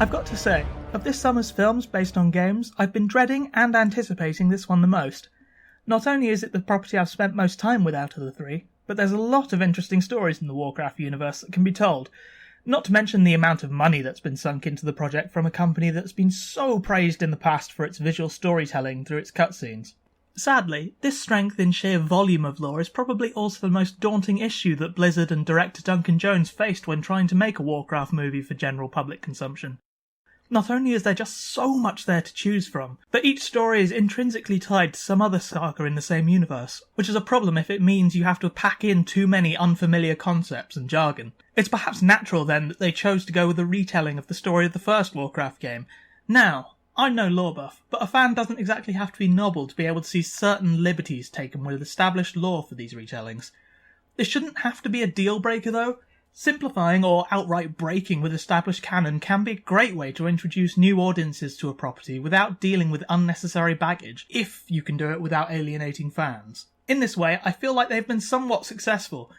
I've got to say, of this summer's films based on games, I've been dreading and anticipating this one the most. Not only is it the property I've spent most time with out of the three, but there's a lot of interesting stories in the Warcraft universe that can be told. Not to mention the amount of money that's been sunk into the project from a company that's been so praised in the past for its visual storytelling through its cutscenes. Sadly, this strength in sheer volume of lore is probably also the most daunting issue that Blizzard and director Duncan Jones faced when trying to make a Warcraft movie for general public consumption. Not only is there just so much there to choose from, but each story is intrinsically tied to some other saga in the same universe, which is a problem if it means you have to pack in too many unfamiliar concepts and jargon. It's perhaps natural then that they chose to go with a retelling of the story of the first Warcraft game. Now, I'm no lore buff, but a fan doesn't exactly have to be noble to be able to see certain liberties taken with established lore for these retellings. This shouldn't have to be a deal breaker though. Simplifying or outright breaking with established canon can be a great way to introduce new audiences to a property without dealing with unnecessary baggage, if you can do it without alienating fans. In this way, I feel like they've been somewhat successful.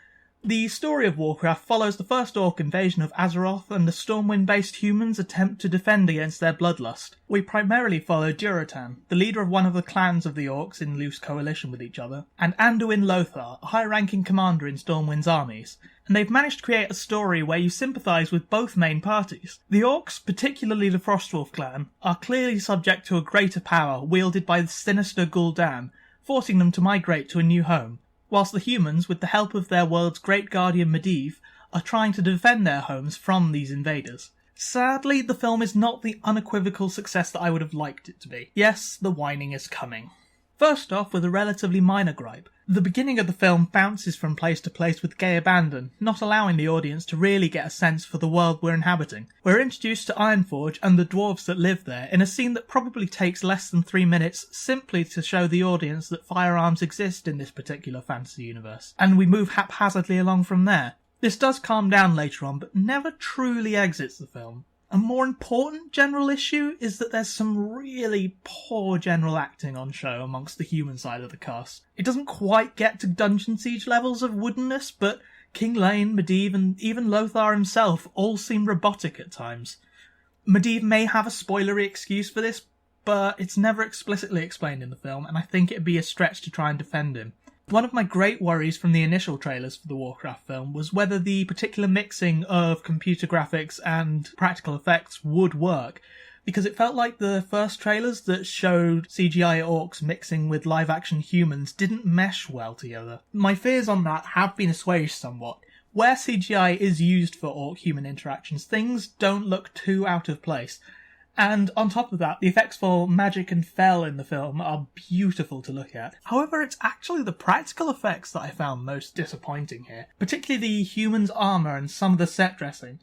The story of Warcraft follows the first Orc invasion of Azeroth and the Stormwind-based humans' attempt to defend against their bloodlust. We primarily follow Durotan, the leader of one of the clans of the Orcs in loose coalition with each other, and Anduin Lothar, a high-ranking commander in Stormwind's armies. And they've managed to create a story where you sympathise with both main parties. The Orcs, particularly the Frostwolf clan, are clearly subject to a greater power wielded by the sinister Gul'dan, forcing them to migrate to a new home, whilst the humans, with the help of their world's great guardian Medivh, are trying to defend their homes from these invaders. Sadly, the film is not the unequivocal success that I would have liked it to be. Yes, the whining is coming. First off, with a relatively minor gripe. The beginning of the film bounces from place to place with gay abandon, not allowing the audience to really get a sense for the world we're inhabiting. We're introduced to Ironforge and the dwarves that live there in a scene that probably takes less than 3 minutes simply to show the audience that firearms exist in this particular fantasy universe, and we move haphazardly along from there. This does calm down later on, but never truly exits the film. A more important general issue is that there's some really poor general acting on show amongst the human side of the cast. It doesn't quite get to Dungeon Siege levels of woodenness, but King Lane, Medivh, and even Lothar himself all seem robotic at times. Medivh may have a spoilery excuse for this, but it's never explicitly explained in the film, and I think it'd be a stretch to try and defend him. One of my great worries from the initial trailers for the Warcraft film was whether the particular mixing of computer graphics and practical effects would work, because it felt like the first trailers that showed CGI orcs mixing with live-action humans didn't mesh well together. My fears on that have been assuaged somewhat. Where CGI is used for orc-human interactions, things don't look too out of place. And on top of that, the effects for magic and fel in the film are beautiful to look at. However, it's actually the practical effects that I found most disappointing here, particularly the humans' armour and some of the set dressing.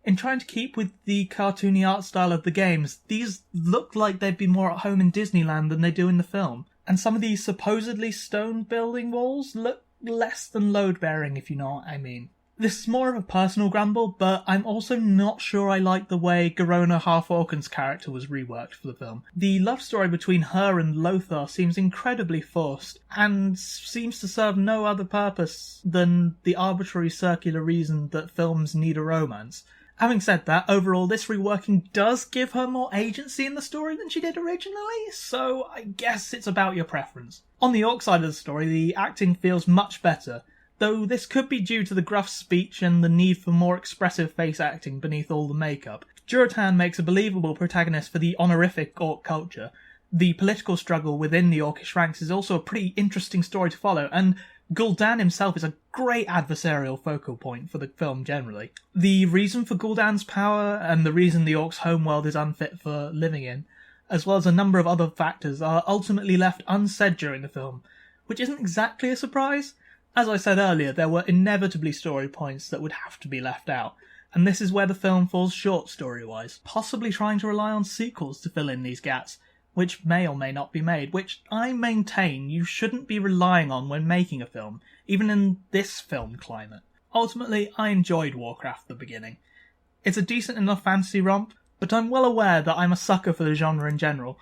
In trying to keep with the cartoony art style of the games, these look like they'd be more at home in Disneyland than they do in the film. And some of these supposedly stone building walls look less than load-bearing, if you know what I mean. This is more of a personal grumble, but I'm also not sure I like the way Garona Half-Orcan's character was reworked for the film. The love story between her and Lothar seems incredibly forced, and seems to serve no other purpose than the arbitrary circular reason that films need a romance. Having said that, overall this reworking does give her more agency in the story than she did originally, so I guess it's about your preference. On the orc side of the story, the acting feels much better, though this could be due to the gruff speech and the need for more expressive face acting beneath all the makeup. Durotan makes a believable protagonist for the honorific orc culture. The political struggle within the orcish ranks is also a pretty interesting story to follow, and Gul'dan himself is a great adversarial focal point for the film generally. The reason for Gul'dan's power, and the reason the orcs' homeworld is unfit for living in, as well as a number of other factors, are ultimately left unsaid during the film, which isn't exactly a surprise. As I said earlier, there were inevitably story points that would have to be left out, and this is where the film falls short story-wise, possibly trying to rely on sequels to fill in these gaps, which may or may not be made, which I maintain you shouldn't be relying on when making a film, even in this film climate. Ultimately, I enjoyed Warcraft at the beginning. It's a decent enough fantasy romp, but I'm well aware that I'm a sucker for the genre in general,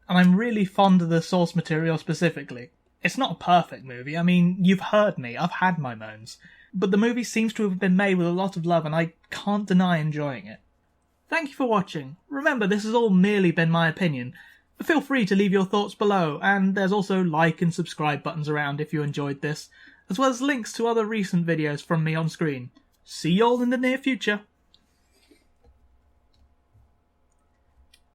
and I'm really fond of the source material specifically. It's not a perfect movie, I mean, you've heard me, I've had my moans, but the movie seems to have been made with a lot of love and I can't deny enjoying it. Thank you for watching. Remember, this has all merely been my opinion. Feel free to leave your thoughts below, and there's also like and subscribe buttons around if you enjoyed this, as well as links to other recent videos from me on screen. See you all in the near future.